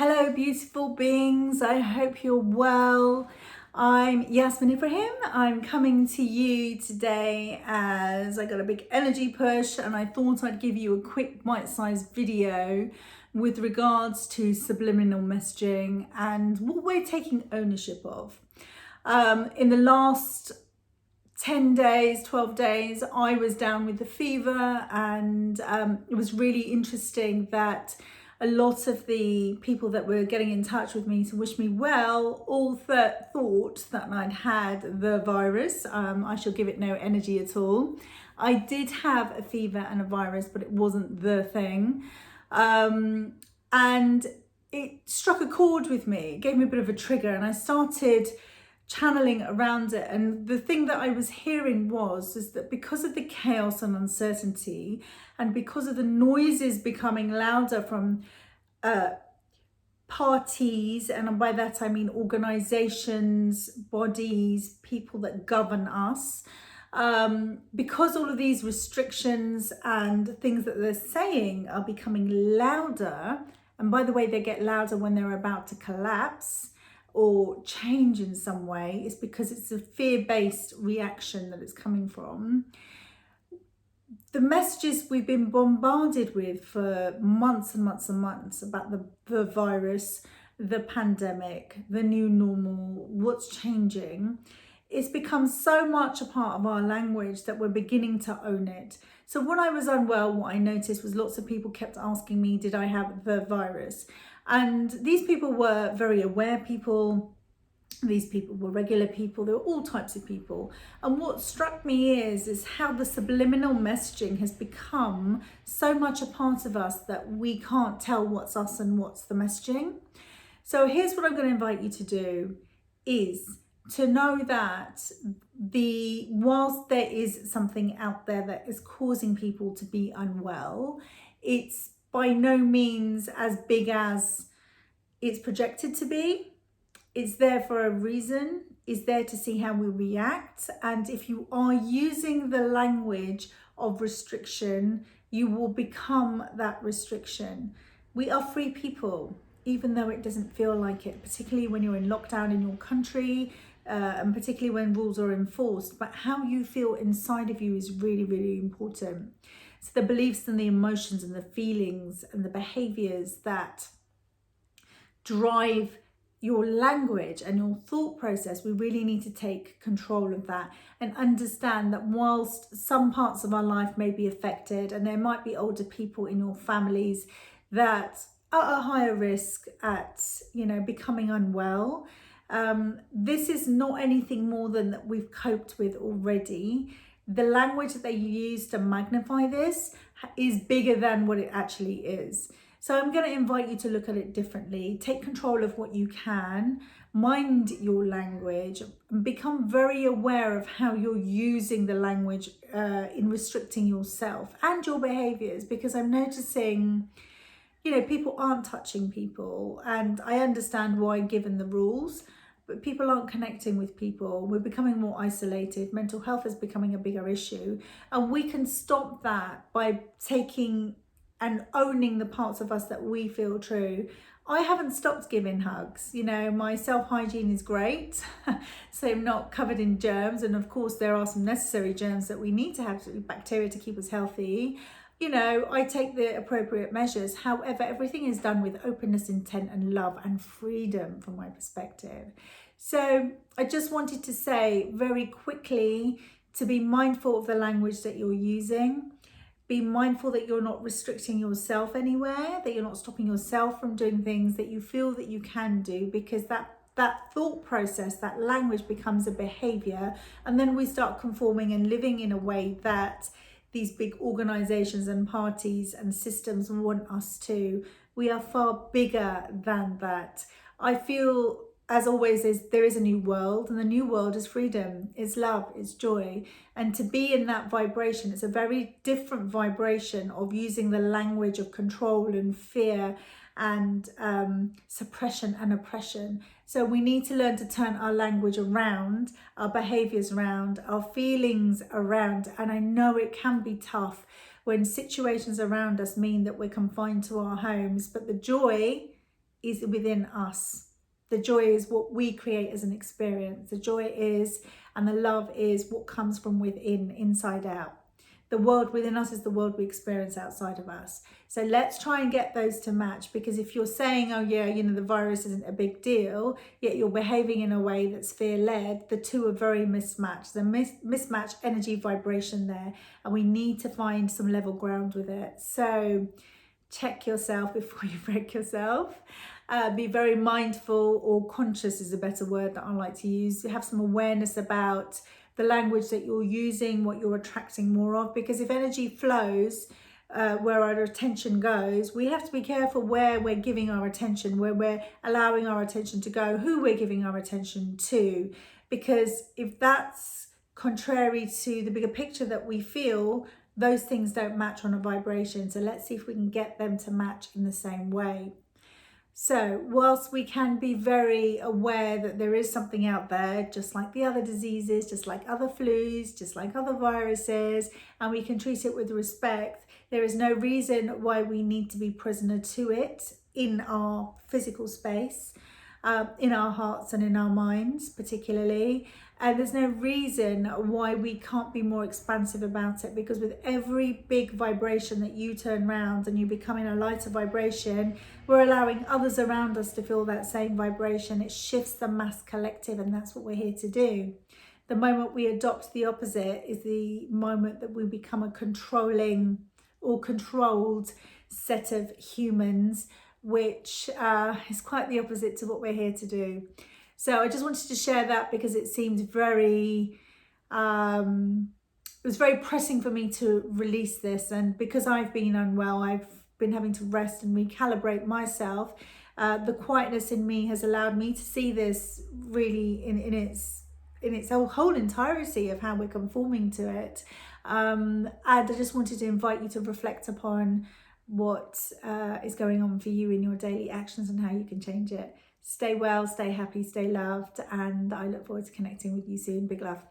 Hello, beautiful beings. I hope you're well. I'm Yasmin Ibrahim. I'm coming to you today as I got a big energy push and I thought I'd give you a quick bite-sized video with regards to subliminal messaging and what we're taking ownership of. In the last 10 days, 12 days, I was down with the fever, and it was really interesting that a lot of the people that were getting in touch with me to wish me well all thought that I'd had the virus. I shall give it no energy at all. I did have a fever and a virus, but it wasn't the thing. And it struck a chord with me. It gave me a bit of a trigger, and I started channeling around it. And the thing that I was hearing is that because of the chaos and uncertainty, and because of the noises becoming louder from parties, and by that I mean organizations, bodies, people that govern us, because all of these restrictions and things that they're saying are becoming louder, and by the way, they get louder when they're about to collapse or change in some way, is because it's a fear-based reaction that it's coming from. The messages we've been bombarded with for months and months and months about the virus, the pandemic, the new normal, what's changing, it's become so much a part of our language that we're beginning to own it. So when I was unwell, what I noticed was lots of people kept asking me, did I have the virus? And these people were very aware people. These people were regular people. There were all types of people. And what struck me is how the subliminal messaging has become so much a part of us that we can't tell what's us and what's the messaging. So here's what I'm going to invite you to do, is to know that whilst there is something out there that is causing people to be unwell, it's by no means as big as it's projected to be. It's there for a reason. It's there to see how we react. And if you are using the language of restriction, you will become that restriction. We are free people, even though it doesn't feel like it, particularly when you're in lockdown in your country, and particularly when rules are enforced. But how you feel inside of you is really, really important. So the beliefs and the emotions and the feelings and the behaviors that drive your language and your thought process, we really need to take control of that and understand that whilst some parts of our life may be affected, and there might be older people in your families that are at a higher risk at, becoming unwell, this is not anything more than that we've coped with already. The language that they use to magnify this is bigger than what it actually is. So I'm going to invite you to look at it differently. Take control of what you can, mind your language, and become very aware of how you're using the language in restricting yourself and your behaviors, because I'm noticing, people aren't touching people, and I understand why given the rules, but people aren't connecting with people. We're becoming more isolated. Mental health is becoming a bigger issue, and we can stop that by taking and owning the parts of us that we feel true. I haven't stopped giving hugs. My self-hygiene is great, so I'm not covered in germs. And of course, there are some necessary germs that we need to have, bacteria to keep us healthy. I take the appropriate measures. However, everything is done with openness, intent, and love and freedom from my perspective. So I just wanted to say very quickly to be mindful of the language that you're using. Be mindful that you're not restricting yourself anywhere, that you're not stopping yourself from doing things that you feel that you can do, because that thought process, that language becomes a behavior, and then we start conforming and living in a way that these big organizations and parties and systems want us to. We are far bigger than that. I feel, as always, there is a new world, and the new world is freedom, it's love, it's joy. And to be in that vibration, it's a very different vibration of using the language of control and fear and suppression and oppression. So we need to learn to turn our language around, our behaviors around, our feelings around. And I know it can be tough when situations around us mean that we're confined to our homes, but the joy is within us. The joy is what we create as an experience. The joy is, and the love is what comes from within, inside out. The world within us is the world we experience outside of us. So let's try and get those to match, because if you're saying, oh yeah, you know, the virus isn't a big deal, yet you're behaving in a way that's fear-led, the two are very mismatched. The mismatched energy vibration there, and we need to find some level ground with it. So check yourself before you wreck yourself. Be very mindful, or conscious is a better word that I like to use. Have some awareness about the language that you're using, what you're attracting more of, because if energy flows where our attention goes, we have to be careful where we're giving our attention, where we're allowing our attention to go, who we're giving our attention to, because if that's contrary to the bigger picture that we feel, those things don't match on a vibration. So let's see if we can get them to match in the same way. So whilst we can be very aware that there is something out there, just like the other diseases, just like other flus, just like other viruses, and we can treat it with respect, there is no reason why we need to be prisoner to it in our physical space, in our hearts and in our minds particularly. And there's no reason why we can't be more expansive about it, because with every big vibration that you turn around and you become in a lighter vibration, we're allowing others around us to feel that same vibration. It shifts the mass collective, and that's what we're here to do. The moment we adopt the opposite is the moment that we become a controlling or controlled set of humans, which is quite the opposite to what we're here to do. So I just wanted to share that because it seemed very, it was very pressing for me to release this. And because I've been unwell, I've been having to rest and recalibrate myself. The quietness in me has allowed me to see this really in its whole entirety of how we're conforming to it. And I just wanted to invite you to reflect upon what is going on for you in your daily actions and how you can change it. Stay well, stay happy, stay loved, and I look forward to connecting with you soon. Big love.